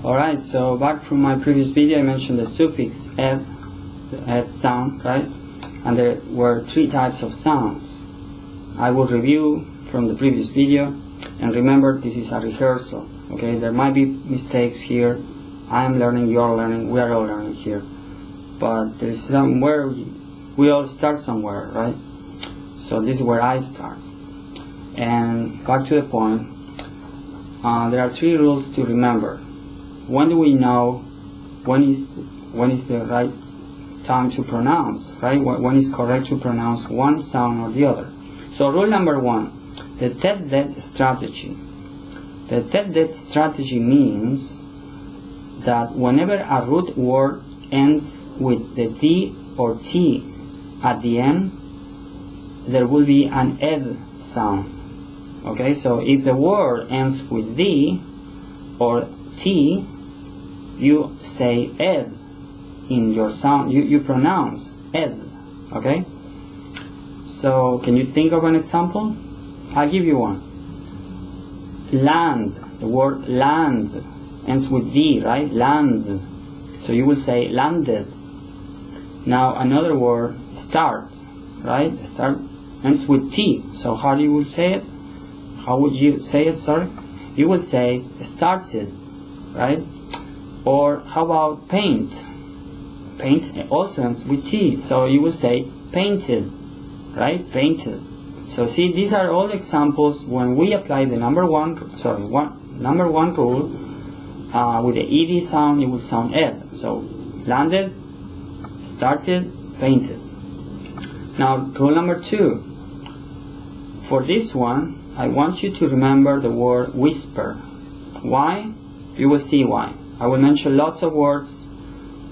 Alright, so back from my previous video I mentioned the suffix ed, the ed sound, right? And there were three types of sounds. I will review from the previous video, and remember this is a rehearsal, okay? There might be mistakes here. I am learning, you are learning, we are all learning here. But there is somewhere, we all start somewhere, right? So this is where I start. And back to the point, there are three rules to remember. When do we know when is the right time to pronounce, right? When is correct to pronounce one sound or the other? So rule number one, the tête-d'être strategy. The tête-d'être strategy means that whenever a root word ends with the D or T at the end, there will be an ed sound. Okay, so if the word ends with D or T, you say ed in your sound, you pronounce ed, okay? So can you think of an example? I'll give you one. Land, the word land ends with D, right? Land. So you will say landed. Now another word, start, right? Start ends with T. So how do you will say it? How would you say it, sorry? You would say started, right? Or how about paint? Paint also ends with T. So you would say painted, right? Painted. So see, these are all examples when we apply the number one rule with the ed sound, it will sound ed. So landed, started, painted. Now rule number two. For this one, I want you to remember the word whisper. Why? You will see why. I will mention lots of words,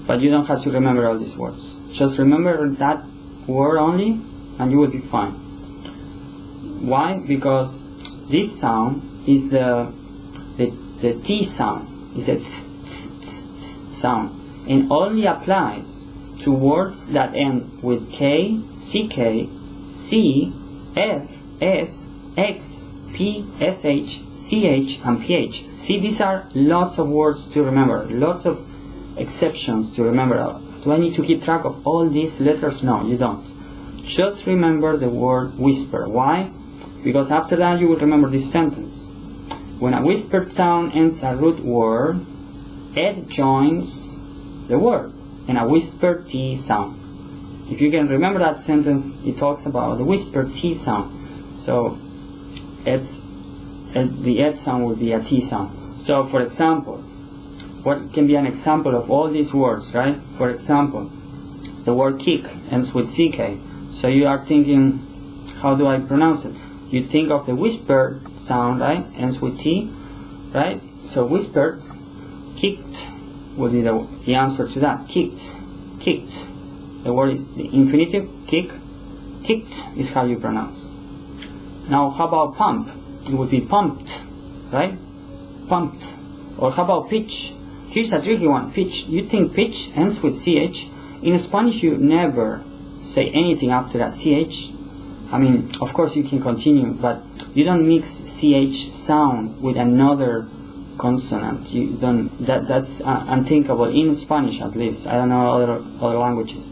but you don't have to remember all these words. Just remember that word only, and you will be fine. Why? Because this sound is the T sound, is a sound, and only applies to words that end with K, CK, C, F, S, X, P, SH, CH, and PH. See, these are lots of words to remember, lots of exceptions to remember. Do I need to keep track of all these letters? No, you don't. Just remember the word whisper. Why? Because after that you will remember this sentence. When a whispered sound ends a root word, ed joins the word in a whispered T sound. If you can remember that sentence, it talks about the whispered T sound. So the ed sound will be a T sound. So for example, what can be an example of all these words, right? For example, the word kick ends with CK. So you are thinking, how do I pronounce it? You think of the whispered sound, right? Ends with T, right? So whispered, kicked will be the answer to that. Kicked, kicked. The word is the infinitive, kick. Kicked is how you pronounce. Now how about pump? It would be pumped, right? Pumped. Or how about pitch? Here's a tricky one. Pitch. You think pitch ends with CH. In Spanish you never say anything after that CH. I mean, of course you can continue, but you don't mix CH sound with another consonant. You don't. That's unthinkable in Spanish, at least. I don't know other languages,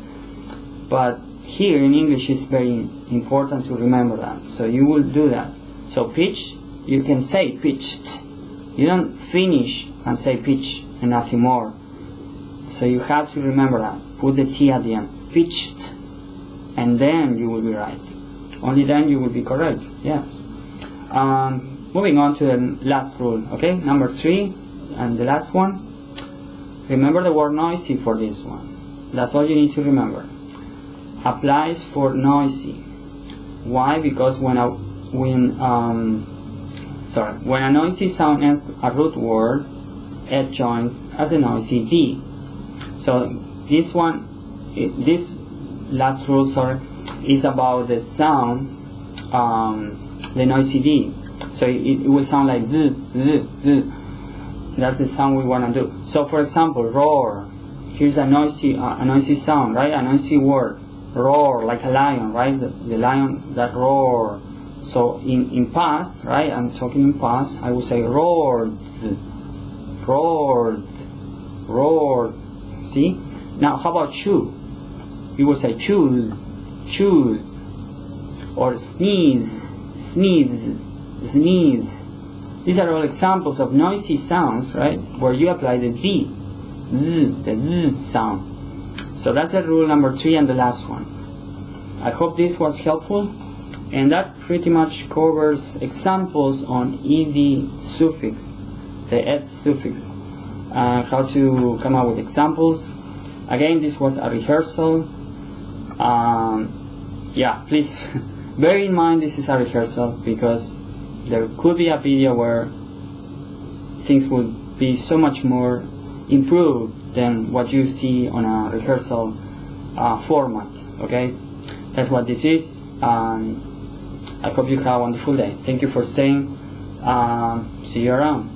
but here in English it's very important to remember that. So you will do that. So pitch, you can say pitched. You don't finish and say pitch and nothing more. So you have to remember that. Put the T at the end. Pitched, and then you will be right. Only then you will be correct. Yes. Moving on to the last rule. Okay, number 3 and the last one. Remember the word noisy for this one. That's all you need to remember. Applies for noisy. Why? Because when a noisy sound ends a root word, it joins as a noisy D. So this one, this last rule, is about the sound, the noisy D. So it will sound like z, z, z. That's the sound we want to do. So for example, roar. Here's a noisy sound, right? A noisy word. Roar, like a lion, right? The lion that roar. So in past, right? I'm talking in past. I would say roared. roared, roared. See? Now how about chew? You will say choose, choose. Or sneeze, sneeze, sneeze. These are all examples of noisy sounds, right? Where you apply the V, the Z sound. So that's the rule number 3 and the last one. I hope this was helpful, and that pretty much covers examples on ed suffix, the ed suffix, how to come up with examples. Again, this was a rehearsal. Yeah, please bear in mind this is a rehearsal, because there could be a video where things would be so much more improved than what you see on a rehearsal format. Okay, that's what this is. I hope you have a wonderful day. Thank you for staying. See you around.